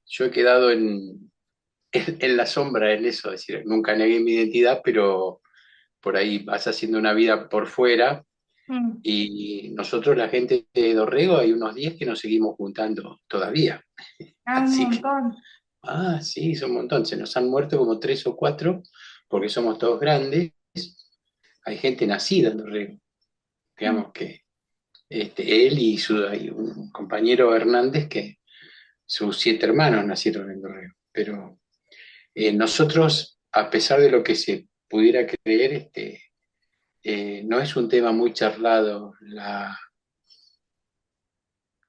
yo he quedado en la sombra en eso, es decir, nunca negué mi identidad, pero por ahí vas haciendo una vida por fuera Mm. y nosotros, la gente de Dorrego, hay unos 10 que nos seguimos juntando todavía. Ah, un Así que, montón. sí, son un montón, se nos han muerto como 3 o 4 porque somos todos grandes. Hay gente nacida en Dorrego, Mm. digamos que él y hay un compañero Hernández que sus 7 hermanos nacieron en Dorrego, pero nosotros, a pesar de lo que se pudiera creer, no es un tema muy charlado,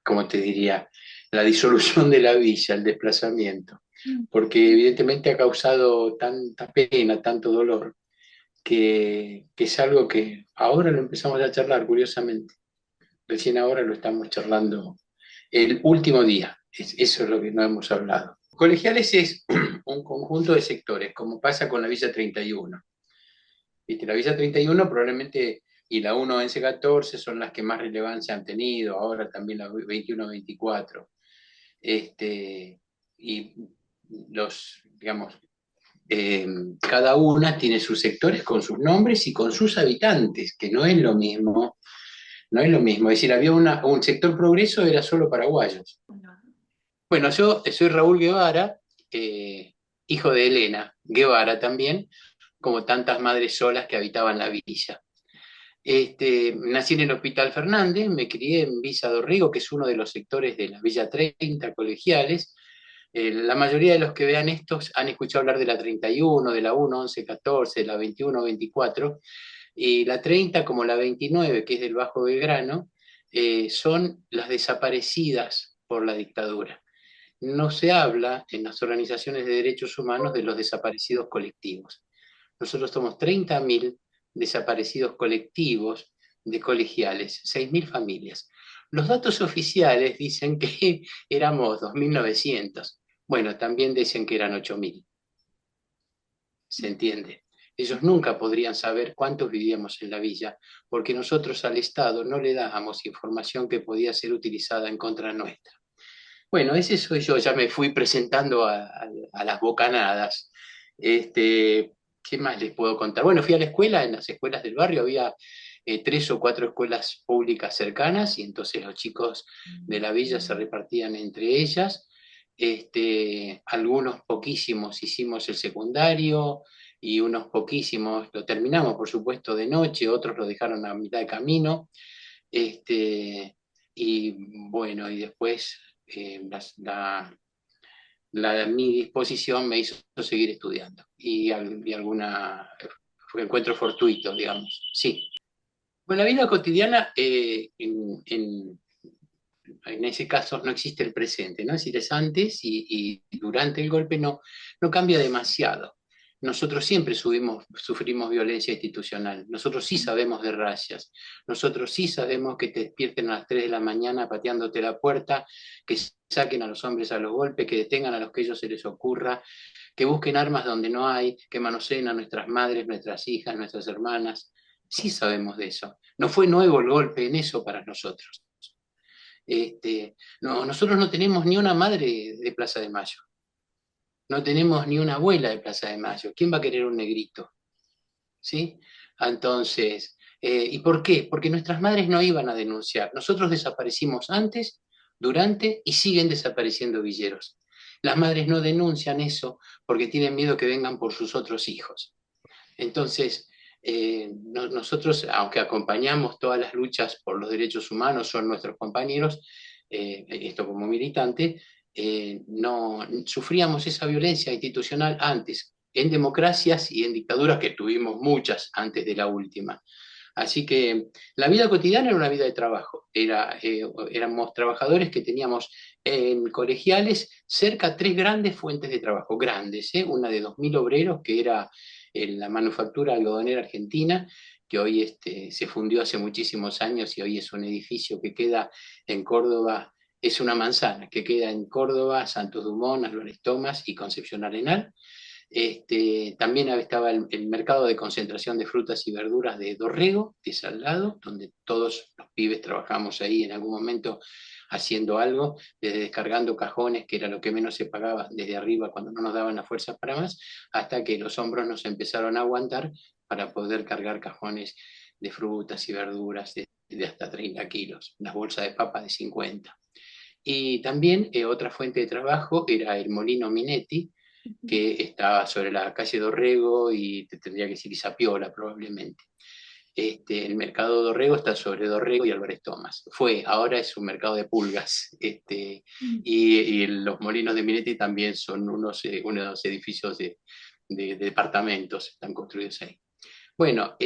como te diría, la disolución de la villa, el desplazamiento, Mm. porque evidentemente ha causado tanta pena, tanto dolor, que es algo que ahora lo empezamos a charlar, curiosamente. Recién ahora lo estamos charlando el último día, eso es lo que no hemos hablado. Colegiales es un conjunto de sectores, como pasa con la Villa 31. ¿Viste? La Villa 31 probablemente y la 1-11-14 son las que más relevancia han tenido, ahora también la 21-24. Y digamos, cada una tiene sus sectores con sus nombres y con sus habitantes, que no es lo mismo, no es lo mismo. Es decir, había un sector progreso, era solo paraguayos. Bueno, yo soy Raúl Guevara, hijo de Elena Guevara también, como tantas madres solas que habitaban la villa. Nací en el Hospital Fernández, me crié en Villa Dorrego, que es uno de los sectores de la Villa 30, colegiales. La mayoría de los que vean estos han escuchado hablar de la 31, de la 1-11-14, de la 21-24, y la 30 como la 29, que es del Bajo Belgrano, son las desaparecidas por la dictadura. No se habla en las organizaciones de derechos humanos de los desaparecidos colectivos. Nosotros somos 30.000 desaparecidos colectivos de colegiales, 6.000 familias. Los datos oficiales dicen que éramos 2.900. Bueno, también dicen que eran 8.000. ¿Se entiende? Ellos nunca podrían saber cuántos vivíamos en la villa, porque nosotros al Estado no le dábamos información que podía ser utilizada en contra nuestra. Bueno, ese soy yo, ya me fui presentando a las bocanadas. ¿Qué más les puedo contar? Bueno, fui a la escuela, en las escuelas del barrio había 3 o 4 escuelas públicas cercanas y entonces los chicos de la villa se repartían entre ellas. Algunos poquísimos hicimos el secundario y unos poquísimos lo terminamos, por supuesto, de noche, otros lo dejaron a mitad de camino. Y bueno, y después mi disposición me hizo seguir estudiando y alguna encuentro fortuito, digamos. Sí. Bueno, la vida cotidiana, en ese caso no existe el presente, ¿no? Es decir, es antes y durante el golpe no cambia demasiado. Nosotros siempre sufrimos violencia institucional, nosotros sí sabemos de rayas, nosotros sí sabemos que te despierten a las 3 de la mañana pateándote la puerta, que saquen a los hombres a los golpes, que detengan a los que a ellos se les ocurra, que busquen armas donde no hay, que manoseen a nuestras madres, nuestras hijas, nuestras hermanas. Sí sabemos de eso. No fue nuevo el golpe en eso para nosotros. No, nosotros no tenemos ni una madre de Plaza de Mayo, no tenemos ni una abuela de Plaza de Mayo. ¿Quién va a querer un negrito? ¿Sí? Entonces, ¿y por qué? Porque nuestras madres no iban a denunciar. Nosotros desaparecimos antes, durante y siguen desapareciendo villeros. Las madres no denuncian eso porque tienen miedo que vengan por sus otros hijos. Entonces, nosotros, aunque acompañamos todas las luchas por los derechos humanos, son nuestros compañeros, esto como militante, no sufríamos esa violencia institucional antes, en democracias y en dictaduras que tuvimos muchas antes de la última. Así que la vida cotidiana era una vida de trabajo. Éramos trabajadores que teníamos en colegiales cerca 3 grandes fuentes de trabajo, grandes, ¿eh? Una de 2.000 obreros, que era la manufactura algodonera argentina, que hoy se fundió hace muchísimos años y hoy es un edificio que queda en Córdoba, es una manzana que queda en Córdoba, Santos Dumont, Álvarez Thomas y Concepción Arenal. También estaba el mercado de concentración de frutas y verduras de Dorrego, que es al lado, donde todos los pibes trabajamos ahí en algún momento haciendo algo, desde descargando cajones, que era lo que menos se pagaba desde arriba cuando no nos daban las fuerzas para más, hasta que los hombros nos empezaron a aguantar para poder cargar cajones de frutas y verduras de hasta 30 kilos, unas bolsas de papa de 50. Y también otra fuente de trabajo era el Molino Minetti, que estaba sobre la calle Dorrego y te tendría que decir Isapiola probablemente. El mercado Dorrego está sobre Dorrego y Álvarez Thomas. Ahora es un mercado de pulgas. Y los molinos de Minetti también son unos edificios de departamentos, están construidos ahí. Bueno,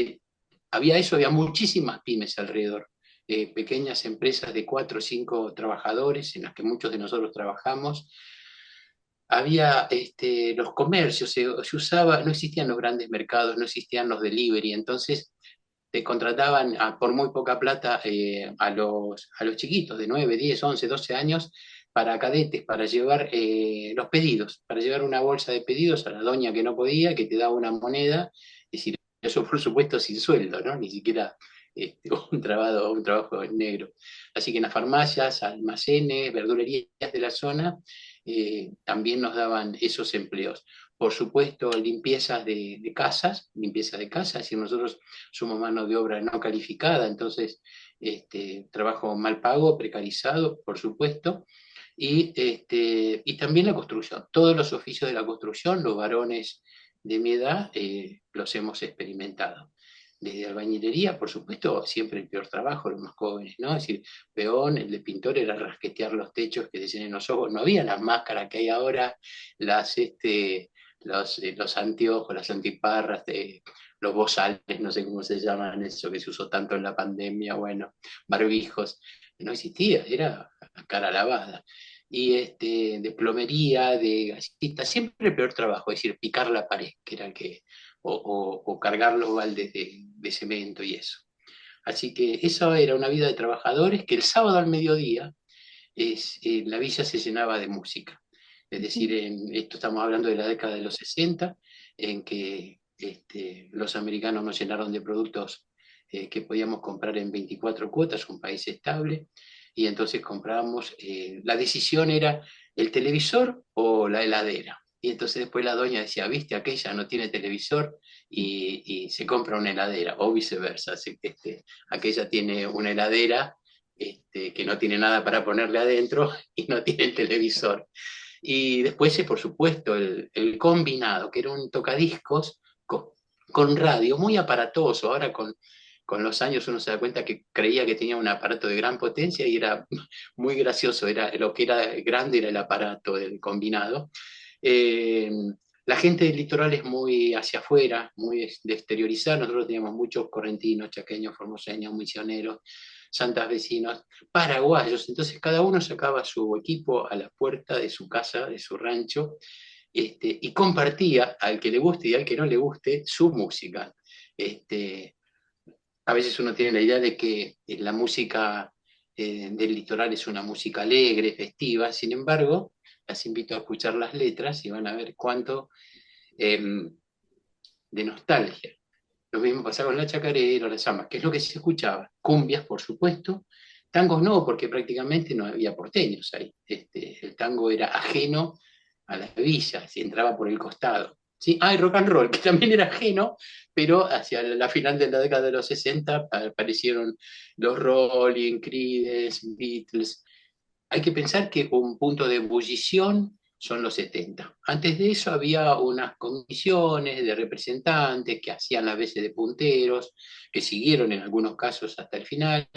había eso, había muchísimas pymes alrededor, pequeñas empresas de 4 o 5 trabajadores en las que muchos de nosotros trabajamos. Había los comercios, se usaba, no existían los grandes mercados, no existían los delivery, entonces te contrataban por muy poca plata a los chiquitos de 9 10 11 12 años para cadetes, para llevar los pedidos, para llevar una bolsa de pedidos a la doña que no podía, que te daba una moneda, es decir, eso por supuesto sin sueldo, ¿no? Ni siquiera un trabajo en negro. Así que en las farmacias, almacenes, verdulerías de la zona, también nos daban esos empleos. Por supuesto, limpieza de casas, es decir, nosotros somos mano de obra no calificada, entonces trabajo mal pago, precarizado, por supuesto, y también la construcción. Todos los oficios de la construcción, los varones de mi edad, los hemos experimentado. Desde albañilería, por supuesto, siempre el peor trabajo, los más jóvenes, ¿no? Es decir, peón, el de pintor era rasquetear los techos que decían en los ojos, no había las máscaras que hay ahora, los anteojos, las antiparras, los bozales, no sé cómo se llaman, eso que se usó tanto en la pandemia, bueno, barbijos, no existía, era a cara lavada. Y de plomería, de gasista, siempre el peor trabajo, es decir, picar la pared, que era el que, o cargar los baldes de cemento y eso. Así que eso era una vida de trabajadores que el sábado al mediodía la villa se llenaba de música. Es decir, esto estamos hablando de la década de los 60, en que los americanos nos llenaron de productos que podíamos comprar en 24 cuotas, un país estable, y entonces comprábamos, la decisión era el televisor o la heladera. Y entonces después la doña decía, viste, aquella no tiene televisor y se compra una heladera, o viceversa, así que aquella tiene una heladera que no tiene nada para ponerle adentro y no tiene el televisor. Y después, por supuesto, el combinado, que era un tocadiscos con radio, muy aparatoso. Ahora con los años uno se da cuenta que creía que tenía un aparato de gran potencia y era muy gracioso. Lo que era grande era el aparato del combinado. Eh, la gente del litoral es muy hacia afuera, muy de exteriorizar. Nosotros teníamos muchos correntinos, chaqueños, formoseños, misioneros, santas vecinos, paraguayos. Entonces cada uno sacaba su equipo a la puerta de su casa, de su rancho, y compartía al que le guste y al que no le guste su música. Este, a veces uno tiene la idea de que la música del litoral es una música alegre, festiva, sin embargo, las invito a escuchar las letras y van a ver cuánto eh, de nostalgia. Lo mismo pasaba con la chacarera, las zambas, que es lo que se escuchaba. Cumbias, por supuesto. Tangos no, porque prácticamente no había porteños ahí. El tango era ajeno a la villa, se entraba por el costado. ¿Sí? Ah, y rock and roll, que también era ajeno, pero hacia la final de la década de los 60 aparecieron los Rolling, Creedence, Beatles. Hay que pensar que un punto de ebullición son los 70. Antes de eso había unas comisiones de representantes que hacían a veces de punteros, que siguieron en algunos casos hasta el final,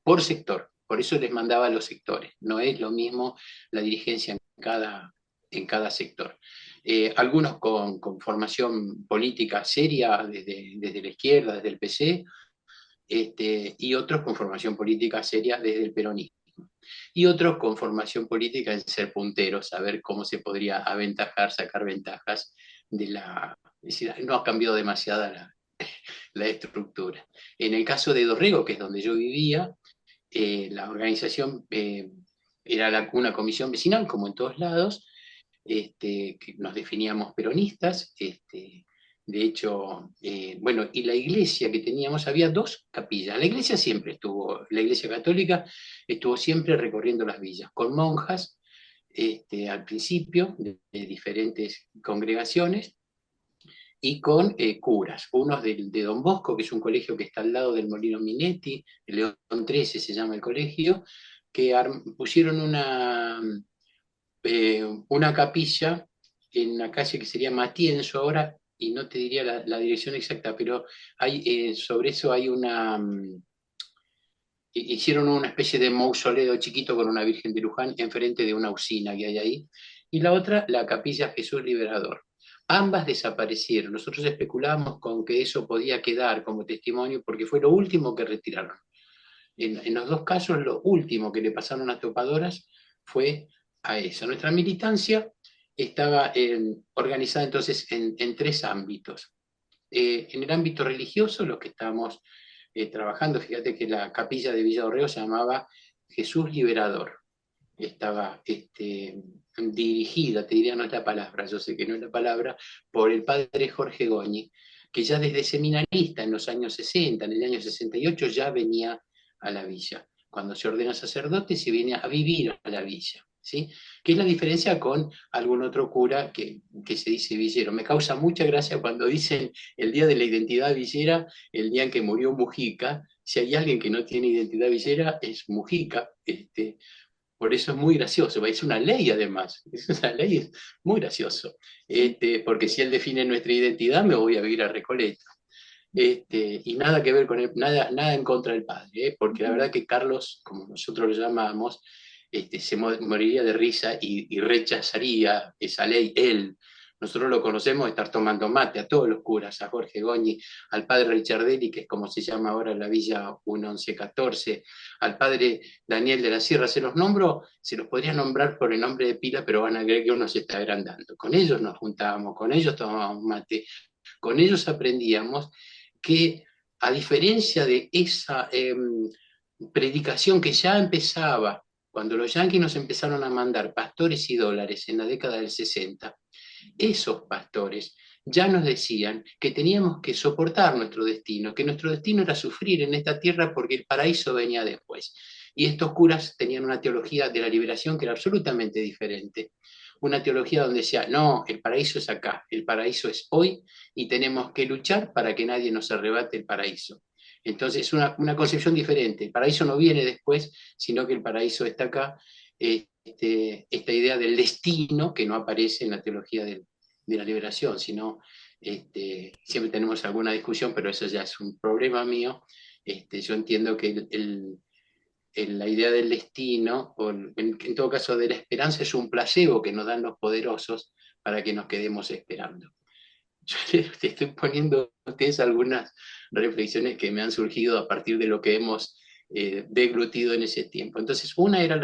por sector. Por eso les mandaba a los sectores. No es lo mismo la dirigencia en cada sector. Algunos con formación política seria desde la izquierda, desde el PC, y otros con formación política seria desde el peronismo y otros con formación política en ser punteros, saber cómo se podría aventajar, sacar ventajas de la... Es decir, no ha cambiado demasiada la estructura. En el caso de Dorrego, que es donde yo vivía, la organización era una comisión vecinal, como en todos lados, que nos definíamos peronistas. De hecho, bueno, y la iglesia que teníamos, había dos capillas. La iglesia siempre estuvo, la iglesia católica estuvo siempre recorriendo las villas, con monjas, al principio, de diferentes congregaciones, y con curas, unos de Don Bosco, que es un colegio que está al lado del Molino Minetti, el León 13 se llama el colegio, que pusieron una capilla en la calle que sería Matienzo ahora, y no te diría la dirección exacta, pero sobre eso hay hicieron una especie de mausoleo chiquito con una Virgen de Luján enfrente de una usina que hay ahí, y la otra, la capilla Jesús Liberador. Ambas desaparecieron. Nosotros especulábamos con que eso podía quedar como testimonio porque fue lo último que retiraron. En los dos casos, lo último que le pasaron a topadoras fue a esa. Nuestra militancia estaba organizada entonces en tres ámbitos. En el ámbito religioso, los que estábamos trabajando, fíjate que la capilla de Villa Dorrego se llamaba Jesús Liberador. Estaba dirigida, te diría, no es la palabra, yo sé que no es la palabra, por el padre Jorge Goñi, que ya desde seminarista en los años 60, en el año 68, ya venía a la villa. Cuando se ordena sacerdote, se viene a vivir a la villa. ¿Sí? ¿Qué es la diferencia con algún otro cura que se dice villero? Me causa mucha gracia cuando dicen el día de la identidad villera, el día en que murió Mujica. Si hay alguien que no tiene identidad villera, es Mujica. Por eso es muy gracioso, es una ley además, es una ley muy gracioso, porque si él define nuestra identidad, me voy a vivir a Recoleta. Y nada que ver con él, nada en contra del padre, porque la verdad que Carlos, como nosotros lo llamamos, se moriría de risa y rechazaría esa ley él. Nosotros lo conocemos de estar tomando mate a todos los curas, a Jorge Goñi, al padre Richardelli, que es como se llama ahora la Villa 1114, al padre Daniel de la Sierra. Se los nombro, se los podría nombrar por el nombre de pila, pero van a creer que uno se está agrandando. Con ellos nos juntábamos, con ellos tomábamos mate, con ellos aprendíamos que, a diferencia de esa predicación que ya empezaba cuando los yanquis nos empezaron a mandar pastores y dólares en la década del 60, esos pastores ya nos decían que teníamos que soportar nuestro destino, que nuestro destino era sufrir en esta tierra porque el paraíso venía después. Y estos curas tenían una teología de la liberación que era absolutamente diferente. Una teología donde decía, no, el paraíso es acá, el paraíso es hoy y tenemos que luchar para que nadie nos arrebate el paraíso. Entonces es una concepción diferente. El paraíso no viene después, sino que el paraíso está acá. Esta idea del destino que no aparece en la teología de la liberación, sino siempre tenemos alguna discusión, pero eso ya es un problema mío. Yo entiendo que la idea del destino, o en todo caso de la esperanza, es un placebo que nos dan los poderosos para que nos quedemos esperando. Yo te estoy poniendo a ustedes algunas reflexiones que me han surgido a partir de lo que hemos deglutido en ese tiempo. Entonces, una era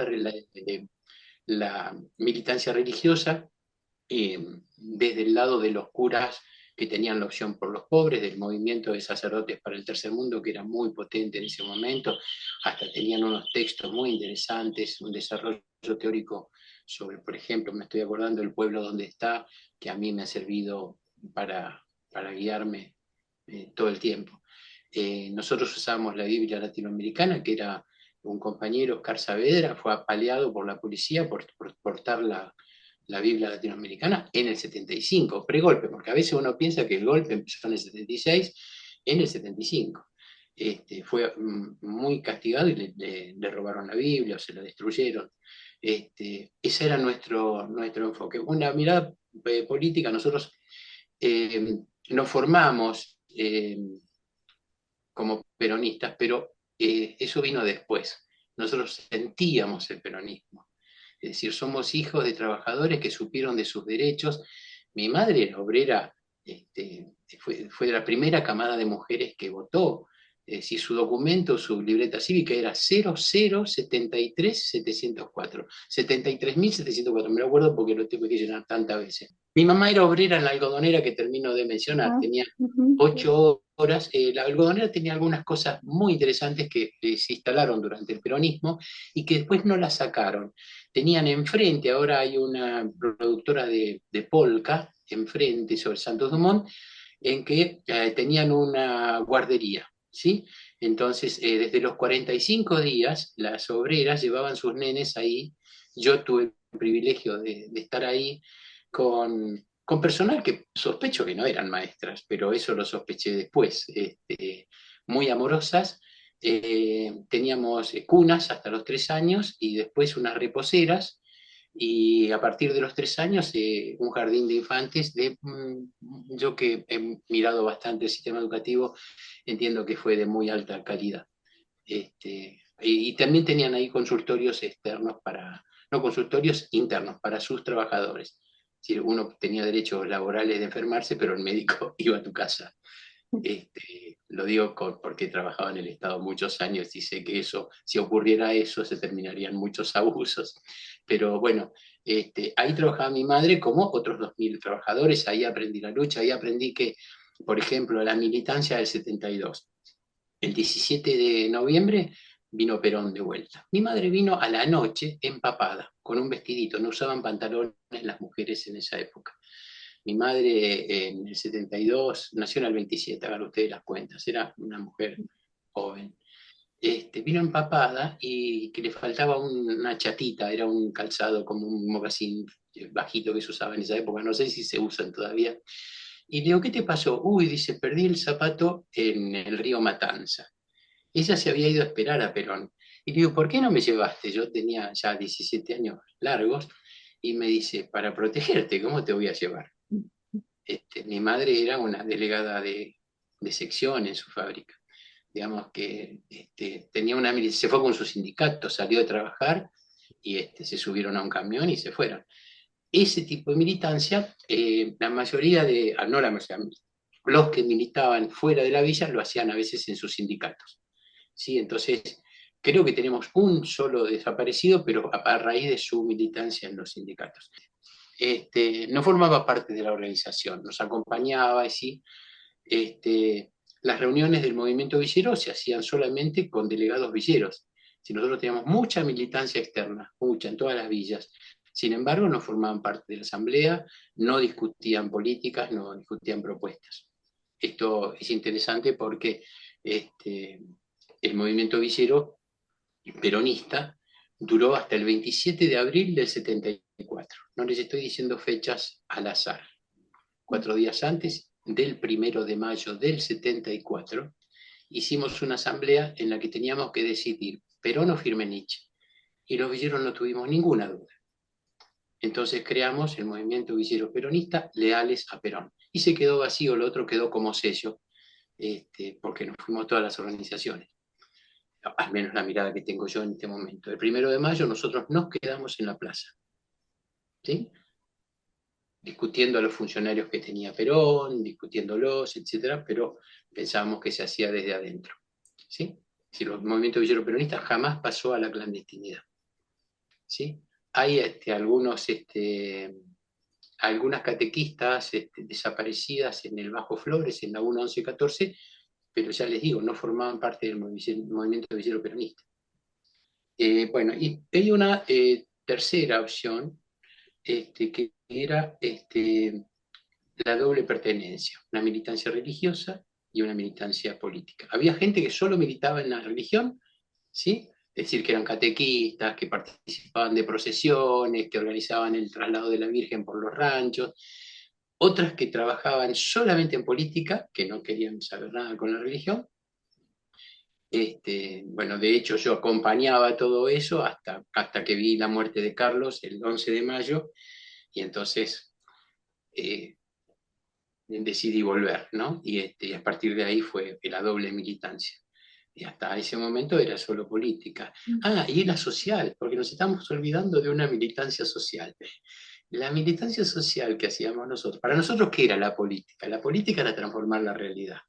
la militancia religiosa, desde el lado de los curas que tenían la opción por los pobres, del movimiento de sacerdotes para el tercer mundo, que era muy potente en ese momento, hasta tenían unos textos muy interesantes, un desarrollo teórico sobre, por ejemplo, me estoy acordando del pueblo donde está, que a mí me ha servido para guiarme todo el tiempo. Nosotros usábamos la Biblia latinoamericana, que era un compañero, Oscar Saavedra, fue apaleado por la policía por portar la Biblia latinoamericana en el 75, pregolpe, porque a veces uno piensa que el golpe empezó en el 76, en el 75. Fue muy castigado y le robaron la Biblia o se la destruyeron. Ese era nuestro enfoque. Una mirada política, nosotros nos formamos como peronistas, pero eso vino después. Nosotros sentíamos el peronismo. Es decir, somos hijos de trabajadores que supieron de sus derechos. Mi madre era obrera, fue de la primera camada de mujeres que votó. si su documento, su libreta cívica era 0073704. 73.704, me lo acuerdo porque lo tengo que llenar tantas veces. Mi mamá era obrera en la algodonera que termino de mencionar, Ah, tenía ujú. 8 horas. La algodonera tenía algunas cosas muy interesantes que se instalaron durante el peronismo y que después no las sacaron. Tenían enfrente, ahora hay una productora de polka, enfrente sobre Santos Dumont, en que tenían una guardería, ¿sí? Entonces, desde los 45 días, las obreras llevaban sus nenes ahí. Yo tuve el privilegio de estar ahí con personal que sospecho que no eran maestras, pero eso lo sospeché después, muy amorosas. Teníamos cunas hasta los 3 años y después unas reposeras y a partir de los 3 años un jardín de infantes. Yo que he mirado bastante el sistema educativo, entiendo que fue de muy alta calidad. Y también tenían ahí consultorios externos no consultorios internos para sus trabajadores. Es decir, uno tenía derechos laborales de enfermarse, pero el médico iba a tu casa. Lo digo porque he trabajado en el Estado muchos años y sé que eso, si ocurriera eso, se terminarían muchos abusos. Pero bueno, ahí trabajaba mi madre como otros 2.000 trabajadores, ahí aprendí la lucha, ahí aprendí que, por ejemplo, la militancia del 72. El 17 de noviembre vino Perón de vuelta. Mi madre vino a la noche empapada, con un vestidito, no usaban pantalones las mujeres en esa época. Mi madre en el 72 nació en el 27, hagan ustedes las cuentas, era una mujer joven. Vino empapada y que le faltaba una chatita, era un calzado como un mocasín bajito que se usaba en esa época, no sé si se usan todavía. Y le digo, ¿qué te pasó? Uy, dice, perdí el zapato en el río Matanza. Ella se había ido a esperar a Perón. Y le digo, ¿por qué no me llevaste? Yo tenía ya 17 años largos y me dice, para protegerte, ¿cómo te voy a llevar? Mi madre era una delegada de sección en su fábrica. Digamos que tenía se fue con su sindicato, salió de trabajar y se subieron a un camión y se fueron. Ese tipo de militancia, la mayoría no la mayoría, los que militaban fuera de la villa lo hacían a veces en sus sindicatos. ¿Sí? Entonces, creo que tenemos un solo desaparecido, pero a raíz de su militancia en los sindicatos. No formaba parte de la organización, nos acompañaba, y sí, las reuniones del movimiento villero se hacían solamente con delegados villeros. Si nosotros teníamos mucha militancia externa, mucha en todas las villas, sin embargo no formaban parte de la asamblea, no discutían políticas, no discutían propuestas. Esto es interesante porque el movimiento villero peronista duró hasta el 27 de abril del 74. No les estoy diciendo fechas al azar. 4 días antes del 1 de mayo del 74, hicimos una asamblea en la que teníamos que decidir Perón o Firmenich. Y los villeros no tuvimos ninguna duda. Entonces creamos el movimiento villero peronista leales a Perón. Y se quedó vacío, lo otro quedó como sello, porque nos fuimos todas las organizaciones. Al menos la mirada que tengo yo en este momento. El 1 de mayo nosotros nos quedamos en la plaza, ¿sí? Discutiendo a los funcionarios que tenía Perón, discutiéndolos, etcétera, pero pensábamos que se hacía desde adentro, ¿sí? Si el movimiento villero peronista jamás pasó a la clandestinidad, ¿sí? Hay algunas catequistas desaparecidas en el Bajo Flores, en la 1-11-14, pero ya les digo, no formaban parte del movimiento villero peronista. Bueno, y hay una tercera opción, que era la doble pertenencia, una militancia religiosa y una militancia política. Había gente que solo militaba en la religión, ¿sí? Es decir, que eran catequistas, que participaban de procesiones, que organizaban el traslado de la Virgen por los ranchos, otras que trabajaban solamente en política, que no querían saber nada con la religión. Bueno, de hecho yo acompañaba todo eso hasta que vi la muerte de Carlos el 11 de mayo, y entonces eh, decidí volver, ¿no? Y a partir de ahí fue la doble militancia. Y hasta ese momento era solo política. Ah, y era social, porque nos estamos olvidando de una militancia social. La militancia social que hacíamos nosotros, para nosotros, ¿qué era la política? La política era transformar la realidad.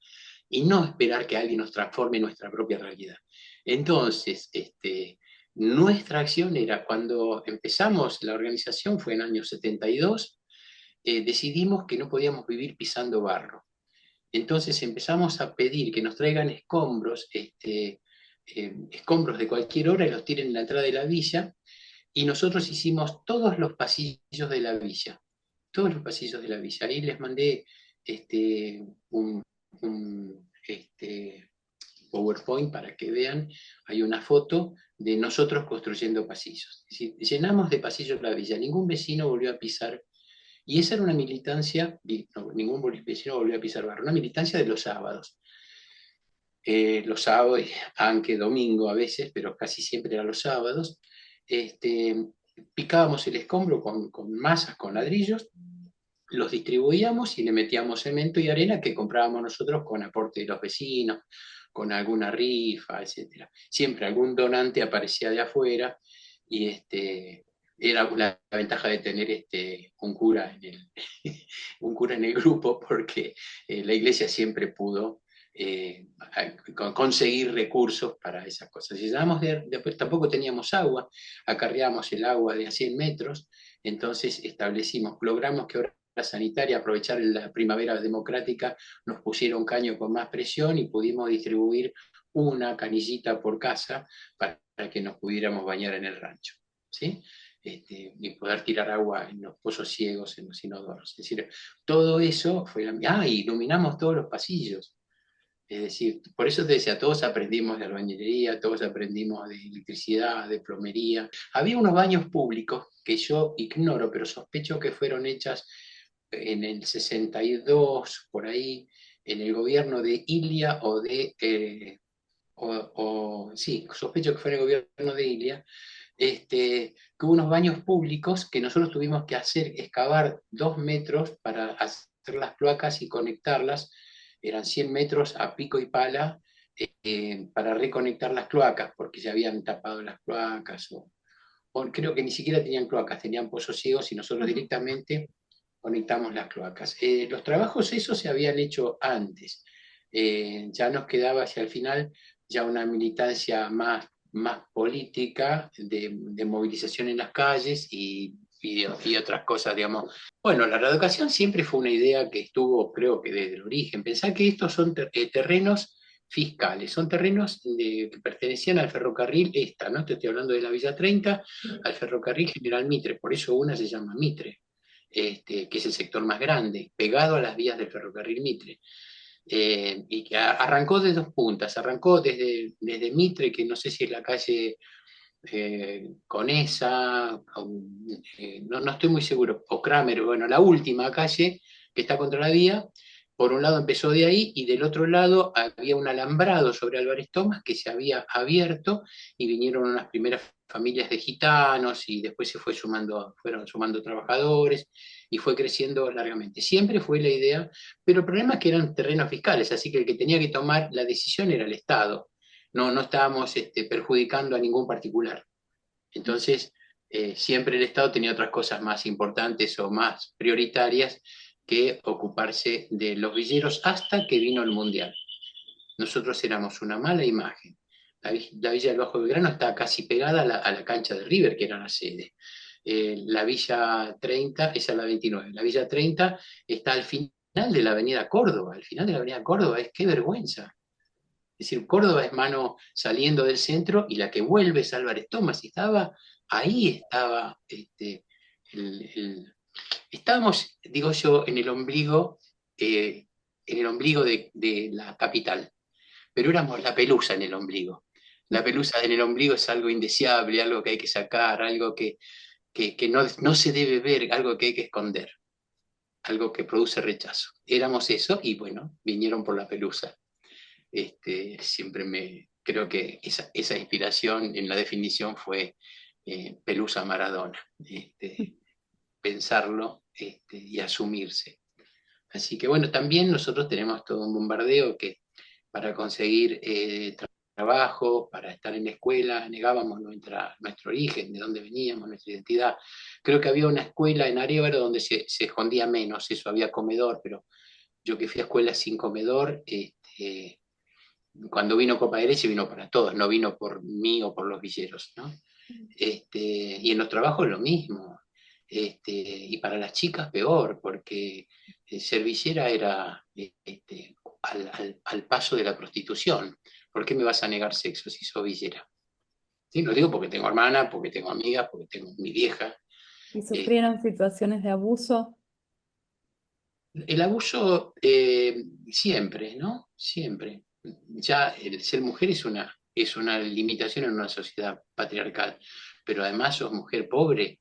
y no esperar que alguien nos transforme nuestra propia realidad. Entonces, nuestra acción era, cuando empezamos la organización, fue en el año 72, decidimos que no podíamos vivir pisando barro. Entonces empezamos a pedir que nos traigan escombros, escombros de cualquier hora y los tiren en la entrada de la villa, y nosotros hicimos todos los pasillos de la villa, todos los pasillos de la villa. Ahí les mandé un PowerPoint para que vean, hay una foto de nosotros construyendo pasillos. Es decir, llenamos de pasillos la villa, ningún vecino volvió a pisar, y esa era una militancia, no, ningún vecino volvió a pisar barro, una militancia de los sábados, aunque domingo a veces, pero casi siempre eran los sábados, picábamos el escombro con masas, con ladrillos, los distribuíamos y le metíamos cemento y arena que comprábamos nosotros con aporte de los vecinos, con alguna rifa, etcétera. Siempre algún donante aparecía de afuera, y era la ventaja de tener un cura un cura en el grupo, porque la iglesia siempre pudo conseguir recursos para esas cosas. Y después tampoco teníamos agua, acarreábamos el agua de a 100 metros, entonces logramos que Obras Sanitaria, aprovechar la primavera democrática, nos pusieron caño con más presión y pudimos distribuir una canillita por casa para que nos pudiéramos bañar en el rancho, ¿sí? Y poder tirar agua en los pozos ciegos, en los inodoros. Es decir, todo eso fue iluminamos todos los pasillos. Es decir, por eso te decía, todos aprendimos de albañilería, todos aprendimos de electricidad, de plomería. Había unos baños públicos que yo ignoro, pero sospecho que fueron hechas en el 62, por ahí, en el gobierno de Ilia sí, sospecho que fue en el gobierno de Ilia, que hubo unos baños públicos que nosotros tuvimos que excavar 2 metros para hacer las cloacas y conectarlas. Eran 100 metros a pico y pala, para reconectar las cloacas, porque ya habían tapado las cloacas, o creo que ni siquiera tenían cloacas, tenían pozos ciegos, y nosotros directamente conectamos las cloacas. Los trabajos esos se habían hecho antes. Ya nos quedaba hacia el final ya una militancia más política, de movilización en las calles y otras cosas, digamos. Bueno, la reeducación siempre fue una idea que estuvo, creo que desde el origen. Pensá que estos son terrenos fiscales, son terrenos que pertenecían al ferrocarril ¿no? Te estoy hablando de la Villa 30, al ferrocarril General Mitre, por eso una se llama Mitre, que es el sector más grande, pegado a las vías del ferrocarril Mitre. Y que arrancó de dos puntas, arrancó desde Mitre, que no sé si es la calle Conesa, no estoy muy seguro, o Kramer, bueno, la última calle que está contra la vía. Por un lado empezó de ahí, y del otro lado había un alambrado sobre Álvarez Thomas que se había abierto, y vinieron unas primeras familias de gitanos, y después fueron sumando trabajadores, y fue creciendo largamente. Siempre fue la idea, pero el problema es que eran terrenos fiscales, así que el que tenía que tomar la decisión era el Estado. No estábamos perjudicando a ningún particular. Entonces, siempre el Estado tenía otras cosas más importantes o más prioritarias que ocuparse de los villeros, hasta que vino el Mundial. Nosotros éramos una mala imagen. La Villa del Bajo Belgrano está casi pegada a la cancha de River, que era la sede. La Villa 30, esa es la 29. La Villa 30 está al final de la Avenida Córdoba. Al final de la Avenida Córdoba, qué vergüenza. Es decir, Córdoba es mano saliendo del centro, y la que vuelve es Álvarez Thomas. Ahí estaba, estábamos, digo yo, en el ombligo de la capital, pero éramos la pelusa en el ombligo. La pelusa en el ombligo es algo indeseable, algo que hay que sacar, algo que no se debe ver, algo que hay que esconder, algo que produce rechazo. Éramos eso, y bueno, vinieron por la pelusa. Creo que esa inspiración en la definición fue Pelusa Maradona, pensarlo, y asumirse. Así que bueno, también nosotros tenemos todo un bombardeo que, para conseguir trabajo, para estar en la escuela, negábamos nuestro origen, de dónde veníamos, nuestra identidad. Creo que había una escuela en Arévaro donde se escondía menos, eso, había comedor, pero yo que fui a escuela sin comedor, cuando vino Copa de Leche vino para todos, no vino por mí o por los villeros, ¿no? Y en los trabajos lo mismo. Y para las chicas peor, porque ser villera era al paso de la prostitución. ¿Por qué me vas a negar sexo si sos villera? Sí, lo digo porque tengo hermana, porque tengo amigas, porque tengo mi vieja. ¿Y Eh, sufrieron situaciones de abuso? el abuso siempre, ¿no? Siempre. Ya el ser mujer es una limitación en una sociedad patriarcal, pero además sos mujer pobre,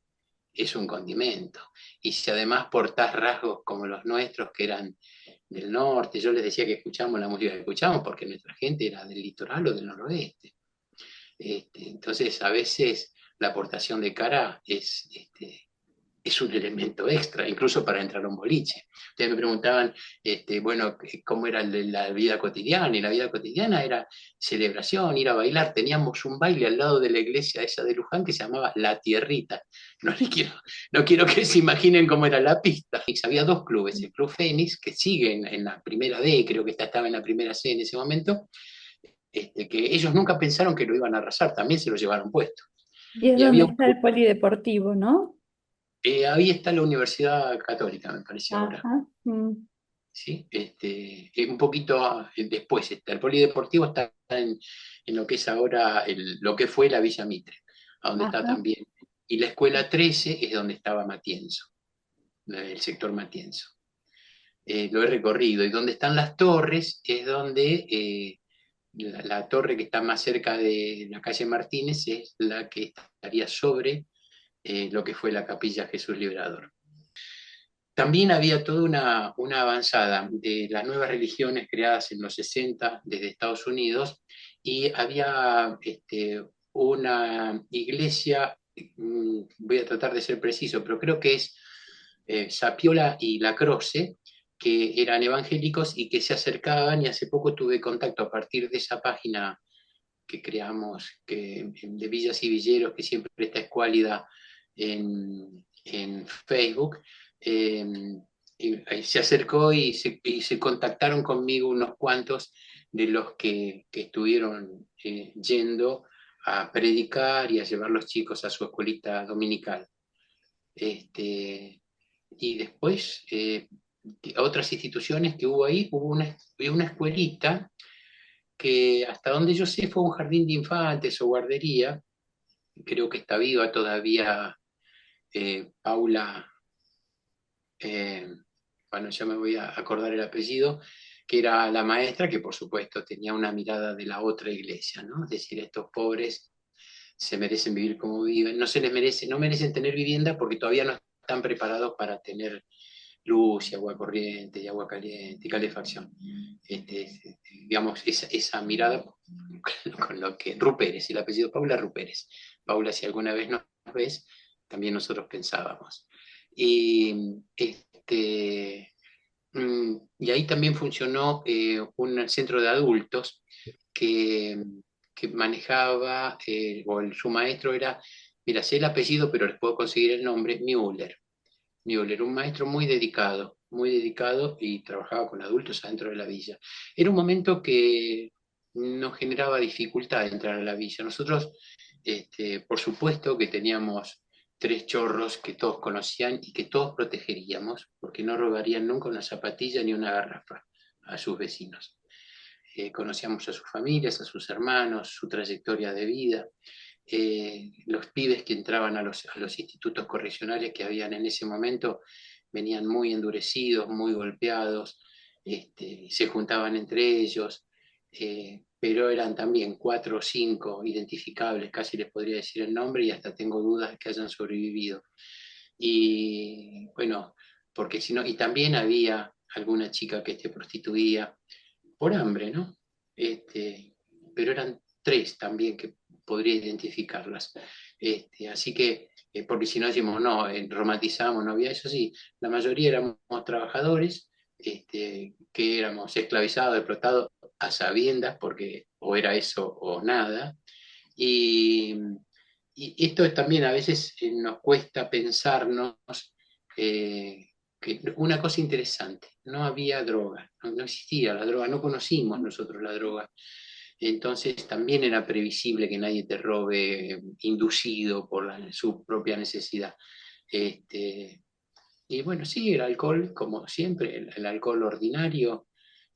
es un condimento. Y si además portás rasgos como los nuestros, que eran del norte, yo les decía que escuchamos la música que escuchamos porque nuestra gente era del litoral o del noroeste. Entonces, a veces la aportación de cara es un elemento extra, incluso para entrar a un boliche. Ustedes me preguntaban, bueno, cómo era la vida cotidiana, y la vida cotidiana era celebración, ir a bailar. Teníamos un baile al lado de la iglesia esa de Luján que se llamaba La Tierrita. No quiero que se imaginen cómo era la pista. Había dos clubes, el Club Fénix, que sigue en la primera D, creo que estaba en la primera C en ese momento, que ellos nunca pensaron que lo iban a arrasar, también se lo llevaron puesto. Y es Y donde había está el polideportivo, ¿no? ahí está la Universidad Católica, me parece ahora. Ajá. ¿Sí? Un poquito después está. El polideportivo está en lo que es ahora, lo que fue la Villa Mitre, a donde está Ajá. también. Y la Escuela 13 es donde estaba Matienzo, el sector Matienzo. Lo he recorrido. Y donde están las torres es donde la torre que está más cerca de la calle Martínez es la que estaría sobre lo que fue la Capilla Jesús Librador. También había toda una avanzada de las nuevas religiones creadas en los 60 desde Estados Unidos, y había una iglesia, voy a tratar de ser preciso, pero creo que es Sapiola y La Croce, que eran evangélicos y que se acercaban, y hace poco tuve contacto a partir de esa página que creamos de Villas y Villeros, que siempre está escuálida en Facebook. eh, y se acercó y se contactaron conmigo unos cuantos de los que estuvieron yendo a predicar y a llevar los chicos a su escuelita dominical. Y después, otras instituciones que hubo ahí, hubo una escuelita que hasta donde yo sé fue un jardín de infantes o guardería. Creo que está viva todavía Paula, eh, bueno, ya me voy a acordar el apellido, que era la maestra, que por supuesto tenía una mirada de la otra iglesia, ¿no? Es decir, estos pobres se merecen vivir como viven, no merecen tener vivienda porque todavía no están preparados para tener luz y agua corriente y agua caliente y calefacción. Digamos, esa mirada con lo que Rupérez, el apellido Paula Rupérez. Paula, si alguna vez nos ves, también nosotros pensábamos. Y, y ahí también funcionó un centro de adultos que, que manejaba, su maestro era, mira, sé el apellido, pero les puedo conseguir el nombre, Müller, un maestro muy dedicado y trabajaba con adultos adentro de la villa. Era un momento que nos generaba dificultad entrar a la villa. Nosotros, por supuesto que teníamos tres chorros que todos conocían y que todos protegeríamos, porque no robarían nunca una zapatilla ni una garrafa a sus vecinos. Conocíamos a sus familias, a sus hermanos, su trayectoria de vida, los pibes que entraban a los institutos correccionales que habían en ese momento venían muy endurecidos, muy golpeados, se juntaban entre ellos, pero eran también cuatro o cinco identificables, casi les podría decir el nombre, y hasta tengo dudas de que hayan sobrevivido. Y bueno, porque si no, y también había alguna chica que se prostituía por hambre, ¿no? Pero eran tres también que podría identificarlas. Así que, porque si no decimos, no, romantizamos, no había eso, sí, la mayoría éramos trabajadores, que éramos esclavizados, explotados a sabiendas, porque o era eso o nada. Y, y esto también a veces nos cuesta pensarnos, que una cosa interesante, no había droga, no existía la droga, no conocimos nosotros la droga. Entonces también era previsible que nadie te robe inducido por su propia necesidad. Este, y bueno, sí, el alcohol, como siempre, el alcohol ordinario,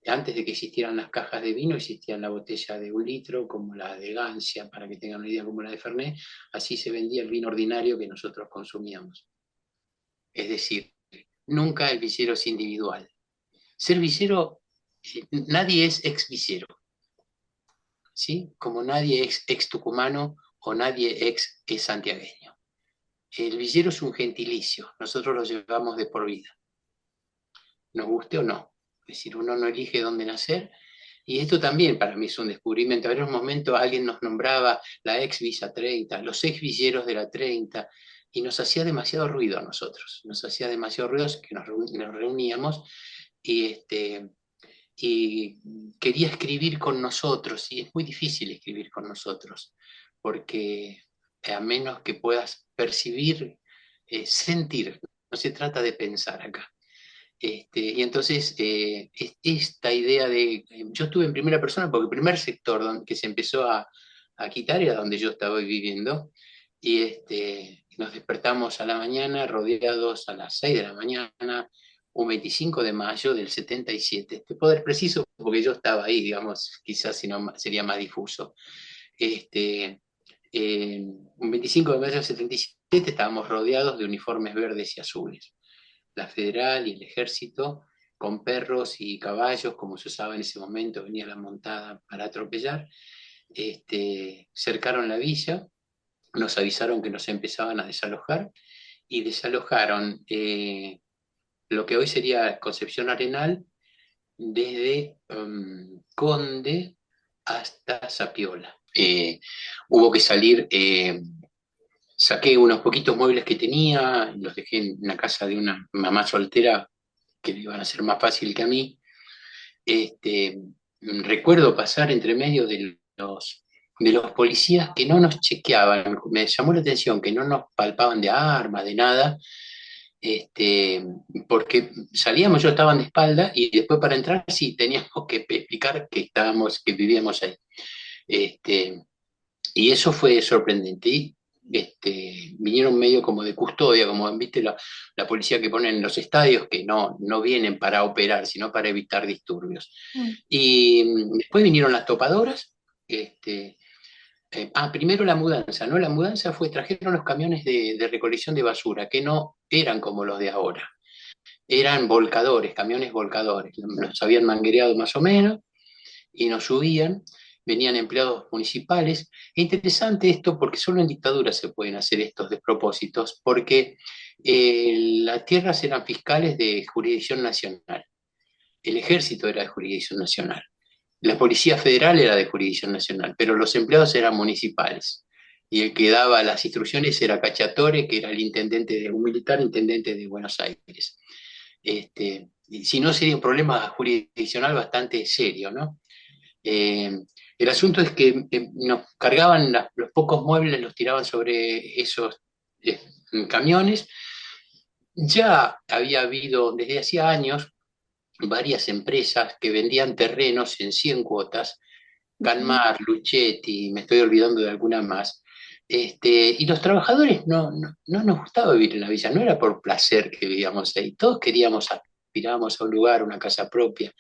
antes de que existieran las cajas de vino, existía la botella de 1 litro, como la de Gancia, para que tengan una idea, como la de Fernet, así se vendía el vino ordinario que nosotros consumíamos. Es decir, nunca el villero es individual. Ser villero, nadie es ex villero, ¿sí? Como nadie es ex tucumano o nadie es santiagueño. El villero es un gentilicio, nosotros lo llevamos de por vida, nos guste o no. Es decir, uno no elige dónde nacer. Y esto también para mí es un descubrimiento. A ver, un momento alguien nos nombraba la ex Villa 30, los ex villeros de la 30, y nos hacía demasiado ruido a nosotros. Nos hacía demasiado ruido que nos reuníamos y, y quería escribir con nosotros, y es muy difícil escribir con nosotros, porque a menos que puedas percibir, sentir, no se trata de pensar acá. Y entonces, esta idea de, yo estuve en primera persona porque el primer sector que se empezó a quitar era donde yo estaba viviendo, y nos despertamos a la mañana rodeados a las 6 de la mañana, un 25 de mayo del 77. Este poder preciso porque yo estaba ahí, digamos, quizás si no sería más difuso. Este, un 25 de mayo del 77 estábamos rodeados de uniformes verdes y azules, la Federal y el Ejército, con perros y caballos, como se usaba en ese momento, venía la montada para atropellar, cercaron la villa, nos avisaron que nos empezaban a desalojar y desalojaron lo que hoy sería Concepción Arenal desde Conde hasta Zapiola. Hubo que salir, saqué unos poquitos muebles que tenía, los dejé en la casa de una mamá soltera que le iban a ser más fácil que a mí. Este, Recuerdo pasar entre medio de los policías que no nos chequeaban, me llamó la atención que no nos palpaban de armas, de nada, este, porque salíamos, yo estaban de espalda y después para entrar sí teníamos que explicar que estábamos, que vivíamos ahí. Este, y eso fue sorprendente. Y vinieron medio como de custodia, como viste la policía que ponen en los estadios, que no vienen para operar, sino para evitar disturbios. Mm. Y después vinieron las topadoras. Primero la mudanza, ¿no? La mudanza fue, trajeron los camiones de recolección de basura, que no eran como los de ahora. Eran volcadores, camiones volcadores. Los habían manguereado más o menos y nos subían, venían empleados municipales. Es interesante esto porque solo en dictadura se pueden hacer estos despropósitos, porque las tierras eran fiscales de jurisdicción nacional, el ejército era de jurisdicción nacional, la policía federal era de jurisdicción nacional, pero los empleados eran municipales. Y el que daba las instrucciones era Cacciatore, que era el intendente de un militar, intendente de Buenos Aires. Y si no, sería un problema jurisdiccional bastante serio, ¿no? Eh, el asunto es que nos cargaban los pocos muebles, los tiraban sobre esos eh, camiones. Ya había habido desde hacía años varias empresas que vendían terrenos en 100 cuotas, Ujú. Canmar, Luchetti, me estoy olvidando de alguna más. Y los trabajadores no nos gustaba vivir en la villa, no era por placer que vivíamos ahí, todos queríamos, aspirábamos a un lugar, una casa propia.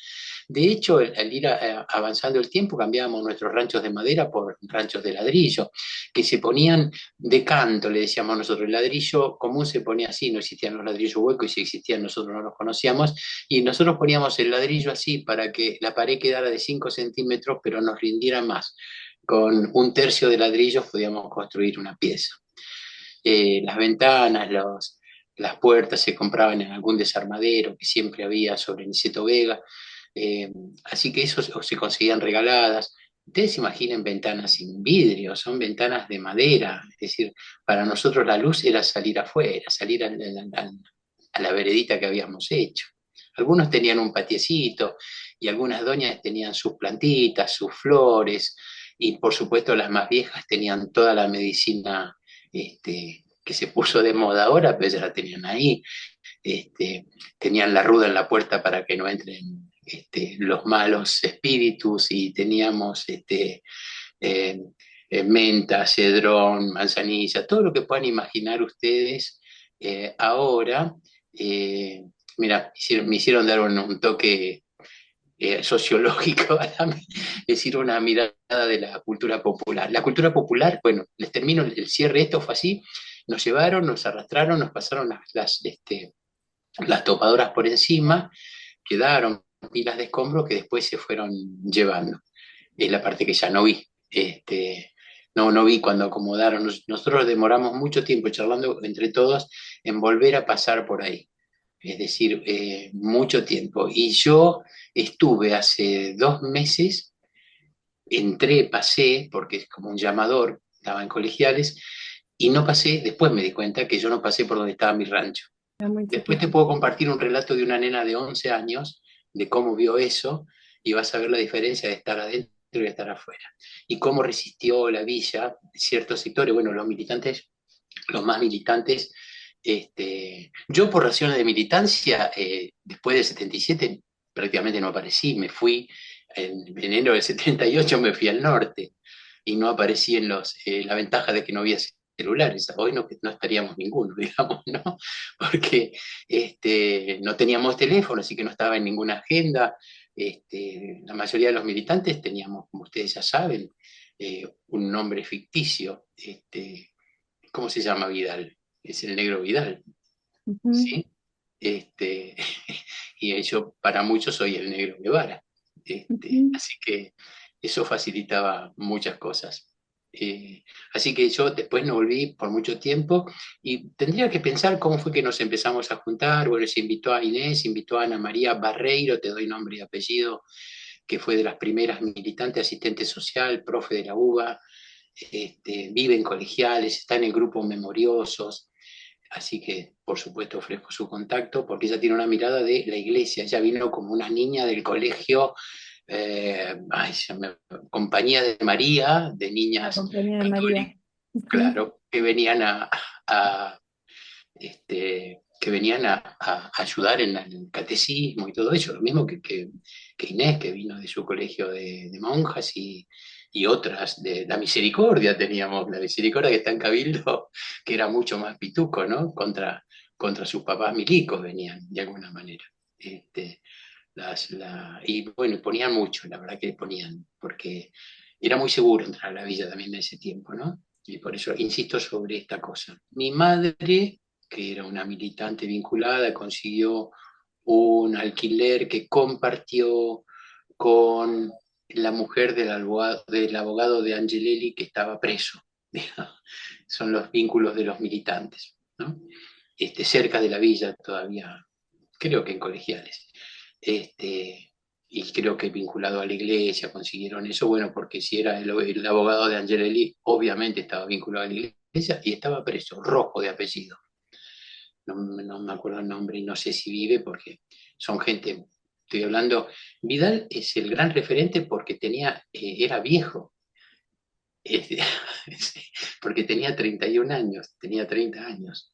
De hecho, al ir avanzando el tiempo, cambiábamos nuestros ranchos de madera por ranchos de ladrillo, que se ponían de canto, le decíamos nosotros. El ladrillo común se ponía así, no existían los ladrillos huecos, y si existían nosotros no los conocíamos, y nosotros poníamos el ladrillo así para que la pared quedara de 5 centímetros, pero nos rindiera más. Con 1/3 de ladrillos podíamos construir una pieza. Las ventanas, las puertas se compraban en algún desarmadero que siempre había sobre Niceto Vega. Eh, Así que eso se conseguían regaladas. Ustedes imaginen ventanas sin vidrio, son ventanas de madera, es decir, para nosotros la luz era salir afuera, salir a la veredita que habíamos hecho. Algunos tenían un patiecito y algunas doñas tenían sus plantitas, sus flores, y por supuesto las más viejas tenían toda la medicina que se puso de moda ahora, pero ya la tenían ahí. tenían la ruda en la puerta para que no entren los malos espíritus, y teníamos eh, menta, cedrón, manzanilla, todo lo que puedan imaginar ustedes. Ahora, eh, mira, me hicieron dar un toque sociológico, es decir, una mirada de la cultura popular. La cultura popular, bueno, les termino el cierre, esto fue así, nos llevaron, nos arrastraron, nos pasaron las topadoras por encima, quedaron pilas de escombros que después se fueron llevando. Es la parte que ya no vi. No vi cuando acomodaron. Nosotros demoramos mucho tiempo charlando entre todos en volver a pasar por ahí. Es decir, mucho tiempo. Y yo estuve hace 2 meses, entré, pasé, porque es como un llamador, estaba en colegiales, y no pasé, después me di cuenta que yo no pasé por donde estaba mi rancho. Es muy Después te chiquito. puedo compartir un relato de una nena de 11 años, de cómo vio eso, y vas a ver la diferencia de estar adentro y de estar afuera. Y cómo resistió la villa, ciertos sectores, bueno, los militantes, los más militantes. Yo por razones de militancia, después del 77 prácticamente no aparecí, me fui, en enero del 78 me fui al norte, y no aparecí la ventaja de que no había celulares. Hoy no estaríamos ninguno, digamos, ¿no? Porque no teníamos teléfono, así que no estaba en ninguna agenda. La mayoría de los militantes teníamos, como ustedes ya saben, un nombre ficticio. ¿Cómo se llama Vidal? Es el negro Vidal, Ujú, ¿sí? Este, y yo para muchos soy el negro Guevara. ujú. Así que eso facilitaba muchas cosas. Eh, Así que yo después no volví por mucho tiempo, y tendría que pensar cómo fue que nos empezamos a juntar. Bueno, se invitó a Inés, invitó a Ana María Barreiro, te doy nombre y apellido, que fue de las primeras militantes, asistente social, profe de la UBA, vive en colegiales, está en el grupo Memoriosos. Así que, por supuesto, ofrezco su contacto porque ella tiene una mirada de la iglesia. Ella vino como una niña del colegio, Compañía de María, de La niñas compañía de María. católicas, Ujú. claro, que venían que venían a ayudar en el catecismo y todo eso, lo mismo que Inés, que vino de su colegio de monjas, y otras, de la Misericordia teníamos, la Misericordia que está en Cabildo, que era mucho más pituco, ¿no? Contra sus papás milicos venían, de alguna manera. Este, y bueno, ponían mucho, la verdad que ponían, porque era muy seguro entrar a la villa también en ese tiempo, ¿no? Y por eso insisto sobre esta cosa. Mi madre, que era una militante vinculada, consiguió un alquiler que compartió con la mujer del abogado de Angelelli, que estaba preso. Son los vínculos de los militantes, ¿no? Cerca de la villa todavía, creo que en colegiales. Este, y creo que vinculado a la iglesia consiguieron eso, bueno, porque si era el abogado de Angelelli, obviamente estaba vinculado a la iglesia y estaba preso, Rojo de apellido. No me acuerdo el nombre y no sé si vive, porque son gente, estoy hablando, Vidal es el gran referente porque era viejo, este, porque tenía 31 años, tenía 30 años.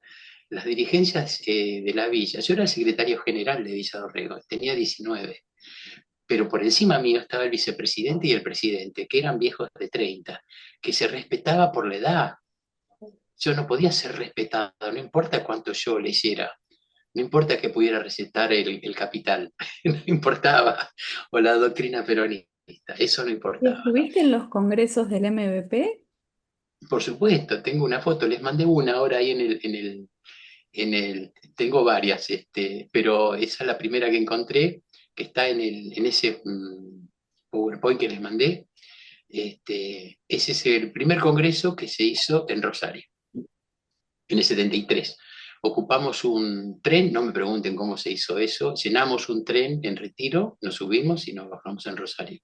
Las dirigencias de la villa, yo era el secretario general de Villa Dorrego, tenía 19, pero por encima mío estaba el vicepresidente y el presidente, que eran viejos de 30, que se respetaba por la edad. Yo no podía ser respetado, no importa cuánto yo le hiciera, no importa que pudiera recetar el capital, no importaba, o la doctrina peronista, eso no ¿Y importaba. estuviste en los congresos del MVP? Por supuesto, tengo una foto, les mandé una ahora ahí tengo varias, pero esa es la primera que encontré, que está en ese PowerPoint que les mandé. Ese es el primer congreso que se hizo en Rosario, en el 73. Ocupamos un tren, no me pregunten cómo se hizo eso, llenamos un tren en Retiro, nos subimos y nos bajamos en Rosario,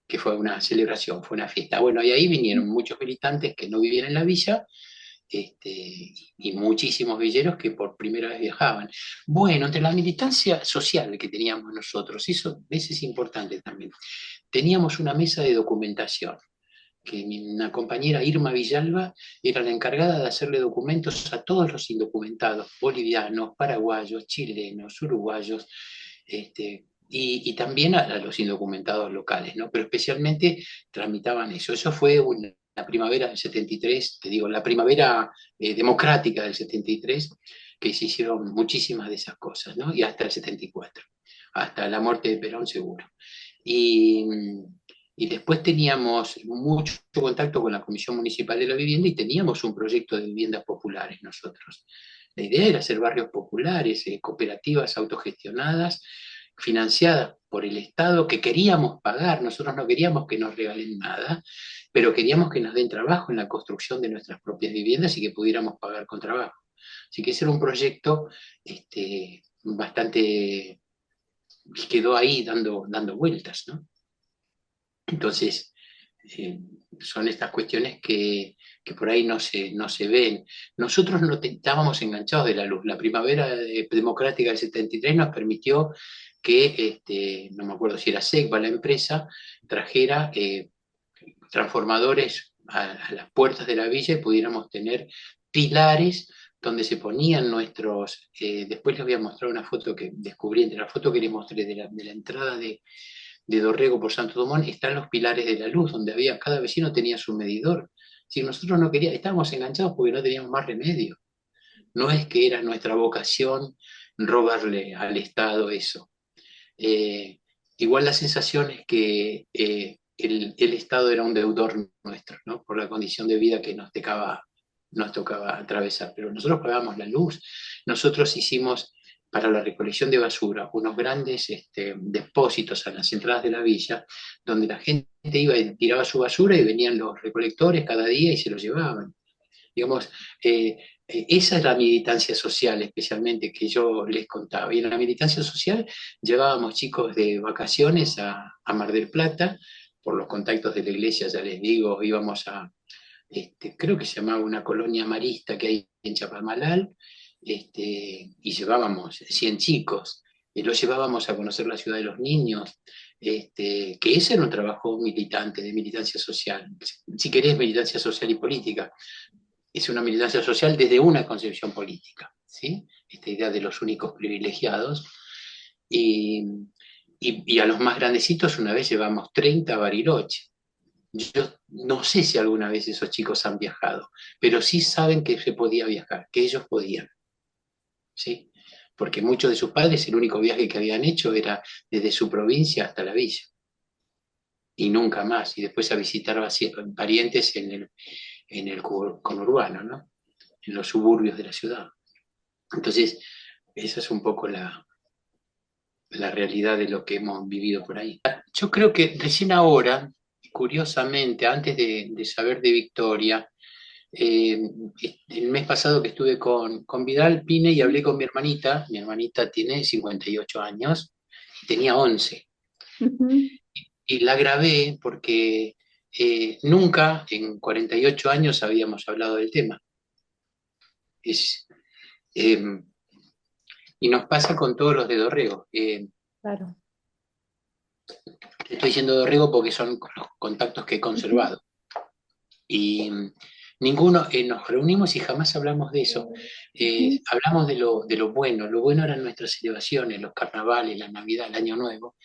que fue una celebración, fue una fiesta. Bueno, y ahí vinieron muchos militantes que no vivían en la villa, y muchísimos villeros que por primera vez viajaban. Bueno, entre la militancia social que teníamos nosotros, eso es importante también. Teníamos una mesa de documentación. una compañera, Irma Villalba, era la encargada de hacerle documentos a todos los indocumentados, bolivianos, paraguayos, chilenos, uruguayos, y también a los indocumentados locales, ¿no? Pero especialmente tramitaban eso. Eso fue la primavera del 73, te digo, la primavera democrática del 73, que se hicieron muchísimas de esas cosas, ¿no? Y hasta el 74, hasta la muerte de Perón seguro. Y, y después teníamos mucho contacto con la Comisión Municipal de la Vivienda y teníamos un proyecto de viviendas populares nosotros. La idea era hacer barrios populares, cooperativas autogestionadas, financiadas por el Estado, que queríamos pagar. Nosotros no queríamos que nos regalen nada, pero queríamos que nos den trabajo en la construcción de nuestras propias viviendas y que pudiéramos pagar con trabajo. Así que ese era un proyecto bastante, quedó ahí dando vueltas, ¿no? Entonces, eh, son estas cuestiones que por ahí no se ven. Nosotros no estábamos enganchados de la luz. La primavera democrática del 73 nos permitió que, no me acuerdo si era SECBA la empresa, trajera transformadores a las puertas de la villa y pudiéramos tener pilares donde se ponían después les voy a mostrar una foto que descubrí, entre la foto que les mostré de la entrada de Dorrego por Santo Dumont, están los pilares de la luz, donde cada vecino tenía su medidor. Si nosotros no queríamos, estábamos enganchados porque no teníamos más remedio. No es que era nuestra vocación robarle al Estado eso. Eh, Igual la sensación es que el Estado era un deudor nuestro, ¿no? Por la condición de vida que nos tocaba atravesar. Pero nosotros pagábamos la luz, nosotros hicimos para la recolección de basura unos grandes depósitos a las entradas de la villa, donde la gente iba y tiraba su basura y venían los recolectores cada día y se lo llevaban. Digamos, esa es la militancia social, especialmente, que yo les contaba. Y en la militancia social llevábamos chicos de vacaciones a Mar del Plata, por los contactos de la iglesia, ya les digo, íbamos creo que se llamaba una colonia marista que hay en Chapadmalal, y llevábamos 100 chicos, y los llevábamos a conocer la ciudad de los niños, que ese era un trabajo militante, de militancia social, si querés, militancia social y política. Es una militancia social desde una concepción política, ¿sí? Esta idea de los únicos privilegiados. Y, y a los más grandecitos una vez llevamos 30 a Bariloche. Yo no sé si alguna vez esos chicos han viajado, pero sí saben que se podía viajar, que ellos podían, ¿sí? Porque muchos de sus padres el único viaje que habían hecho era desde su provincia hasta la villa, y nunca más, y después a visitar parientes en el conurbano, ¿no? En los suburbios de la ciudad. Entonces, esa es un poco la realidad de lo que hemos vivido por ahí. Yo creo que recién ahora, curiosamente, antes de saber de Victoria, eh, el mes pasado que estuve con Vidal Pine y hablé con mi hermanita tiene 58 años, y tenía 11, Ujú. y la grabé porque nunca en 48 años habíamos hablado del tema. Es, eh, y nos pasa con todos los de Dorrego. Claro. Estoy diciendo Dorrego porque son los contactos que he Ujú. conservado. Y ninguno, nos reunimos y jamás hablamos de eso. Ujú. Hablamos de lo bueno. Lo bueno eran nuestras celebraciones, los carnavales, la Navidad, el Año Nuevo.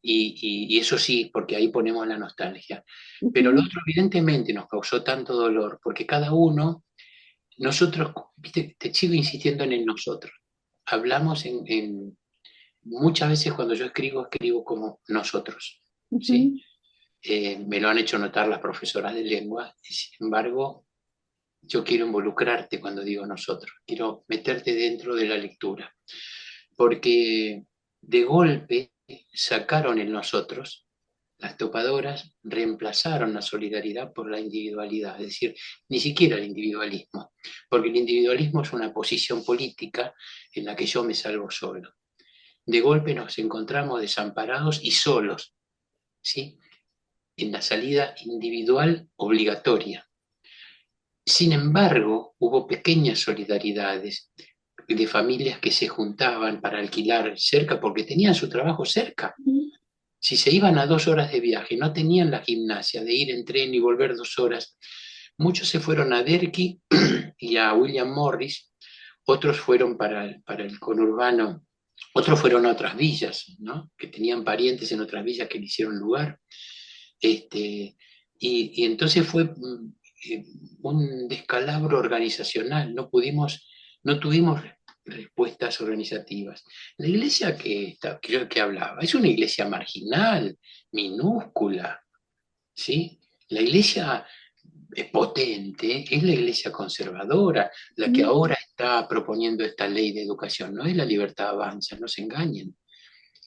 Y eso sí, porque ahí ponemos la nostalgia. Pero lo Ujú. otro evidentemente nos causó tanto dolor, porque cada uno, nosotros, viste, te sigo insistiendo en el nosotros. Hablamos muchas veces cuando yo escribo como nosotros, ¿sí? Ujú. Me lo han hecho notar las profesoras de lengua, y sin embargo, yo quiero involucrarte cuando digo nosotros, quiero meterte dentro de la lectura, porque de golpe sacaron el nosotros, las topadoras reemplazaron la solidaridad por la individualidad, es decir, ni siquiera el individualismo, porque el individualismo es una posición política en la que yo me salvo solo. De golpe nos encontramos desamparados y solos, ¿sí? En la salida individual obligatoria. Sin embargo, hubo pequeñas solidaridades de familias que se juntaban para alquilar cerca porque tenían su trabajo cerca, Si se iban a 2 horas de viaje, no tenían la gimnasia de ir en tren y volver 2 horas. Muchos se fueron a Derqui y a William Morris, otros fueron para el conurbano, otros fueron a otras villas, ¿no? Que tenían parientes en otras villas que le hicieron lugar. Este, y entonces fue eh, un descalabro organizacional, no tuvimos respuestas organizativas. La iglesia que hablaba es una iglesia marginal, minúscula, ¿sí? La iglesia potente es la iglesia conservadora, la que Ujú. ahora está proponiendo esta ley de educación, no es la Libertad Avanza, no se engañen,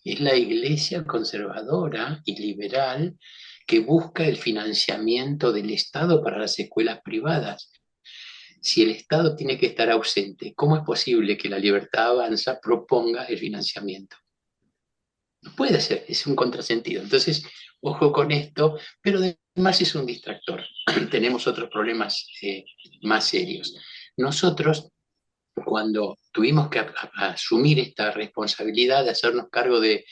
es la iglesia conservadora y liberal que busca el financiamiento del Estado para las escuelas privadas. Si el Estado tiene que estar ausente, ¿cómo es posible que la Libertad Avanza proponga el financiamiento? No puede ser, es un contrasentido. Entonces, ojo con esto, pero además es un distractor. Tenemos otros problemas más serios. Nosotros, cuando tuvimos que asumir esta responsabilidad de hacernos cargo de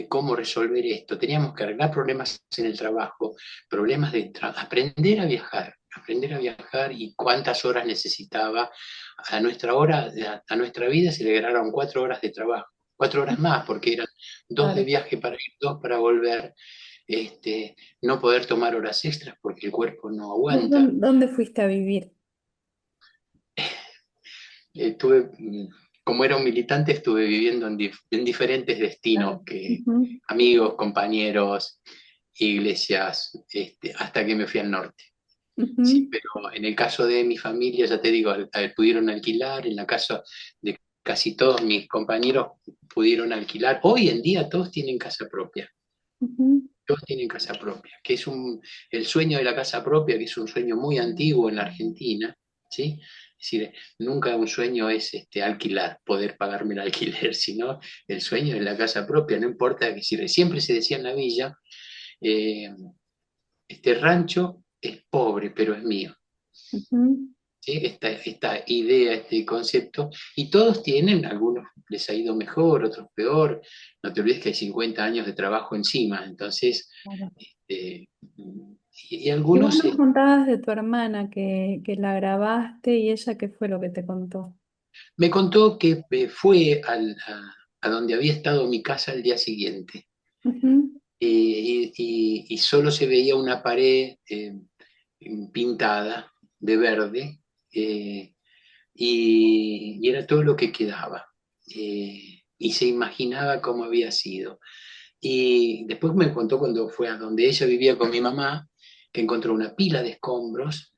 cómo resolver esto, teníamos que arreglar problemas en el trabajo, problemas de aprender a viajar y cuántas horas necesitaba. A nuestra vida se le agregaron 4 horas de trabajo, 4 horas más, porque eran 2 de Claro. viaje para ir, 2 para volver, no poder tomar horas extras porque el cuerpo no ¿Vos aguanta. dónde fuiste a vivir? Estuve, como era un militante, estuve viviendo en diferentes destinos, Claro. Ujú, amigos, compañeros, iglesias, hasta que me fui al norte. Sí, ujú. pero en el caso de mi familia, ya te digo, pudieron alquilar, en la casa de casi todos mis compañeros pudieron alquilar. Hoy en día todos tienen casa propia. Ujú. Todos tienen casa propia, el sueño de la casa propia, que es un sueño muy antiguo en la Argentina, ¿sí? Es decir, nunca un sueño es alquilar, poder pagarme el alquiler, sino el sueño de la casa propia, no importa que si siempre se decía en la villa, eh, este rancho es pobre, pero es mío. Ujú. ¿Sí? Esta idea, este concepto, y todos tienen, algunos les ha ido mejor, otros peor, no te olvides que hay 50 años de trabajo encima, entonces, Claro. este, y Y vos algunos nos contabas de tu hermana que la grabaste y ella qué fue lo que te contó. me contó que fue a donde había estado mi casa el día siguiente, Ujú. y solo se veía una pared pintada de verde, eh, y era todo lo que quedaba. Y se imaginaba cómo había sido. Y después me contó cuando fue a donde ella vivía con mi mamá, que encontró una pila de escombros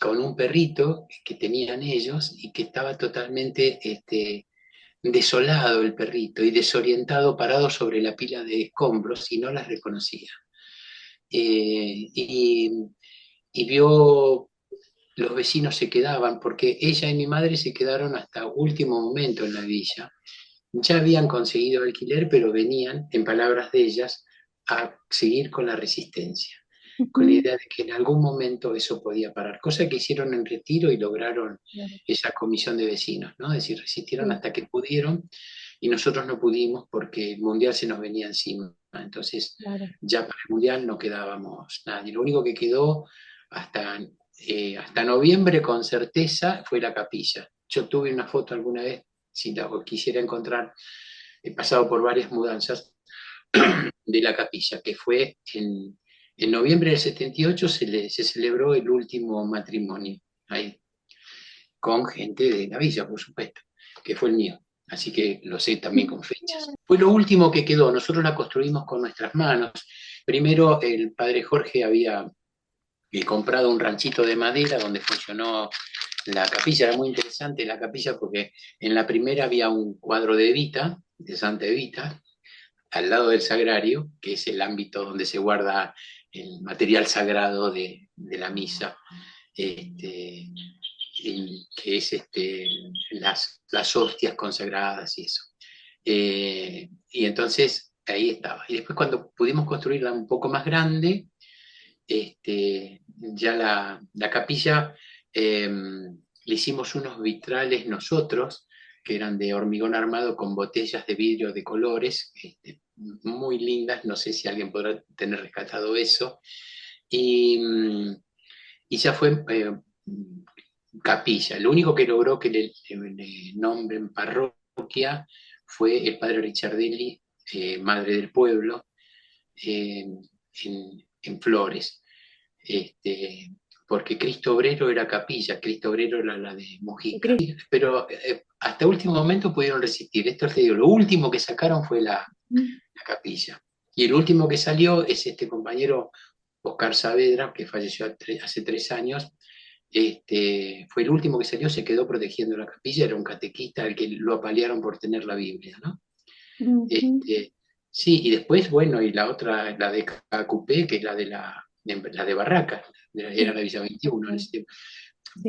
con un perrito que tenían ellos y que estaba totalmente desolado el perrito y desorientado, parado sobre la pila de escombros y no las reconocía. Eh, y, y vio los vecinos se quedaban, porque ella y mi madre se quedaron hasta último momento en la villa. Ya habían conseguido alquiler, pero venían, en palabras de ellas, a seguir con la resistencia, con la Ujú. idea de que en algún momento eso podía parar, cosa que hicieron en Retiro y lograron Claro. esa comisión de vecinos, ¿no? Es decir, resistieron Sí, hasta que pudieron y nosotros no pudimos porque el Mundial se nos venía encima. Entonces, claro. ya para el Mundial no quedábamos nadie. Lo único que quedó hasta, hasta noviembre con certeza fue la capilla. Yo tuve una foto alguna vez, si la quisiera encontrar, he pasado por varias mudanzas de la capilla, que fue en noviembre del 78 se celebró el último matrimonio, ahí, con gente de la villa, por supuesto, que fue el mío. Así que lo sé también con fechas. Fue lo último que quedó, nosotros la construimos con nuestras manos. Primero el padre Jorge había comprado un ranchito de madera donde funcionó la capilla. Era muy interesante la capilla porque en la primera había un cuadro de Evita, de Santa Evita, al lado del sagrario, que es el ámbito donde se guarda el material sagrado de la misa, que es las hostias consagradas y eso. Y entonces ahí estaba. Y después cuando pudimos construirla un poco más grande, ya la capilla, le hicimos unos vitrales nosotros, que eran de hormigón armado con botellas de vidrio de colores, muy lindas, no sé si alguien podrá tener rescatado eso, y, y ya fue capilla. Lo único que logró que le nombren parroquia fue el padre Ricciardelli, madre del pueblo, eh, en Flores. Este, porque Cristo Obrero era capilla, Cristo Obrero era la de Y Mujica. Cris- Pero hasta último momento pudieron resistir. Esto te digo, lo último que sacaron fue la capilla. Y el último que salió es este compañero Oscar Saavedra, que falleció hace 3 años. Fue el último que salió, se quedó protegiendo la capilla, era un catequista al que lo apalearon por tener la Biblia, ¿no? Ujú. Este, sí, y después, bueno, y la otra, la de Cacupé, que es la de Barracas, era Sí, la Villa 21 en ese tiempo.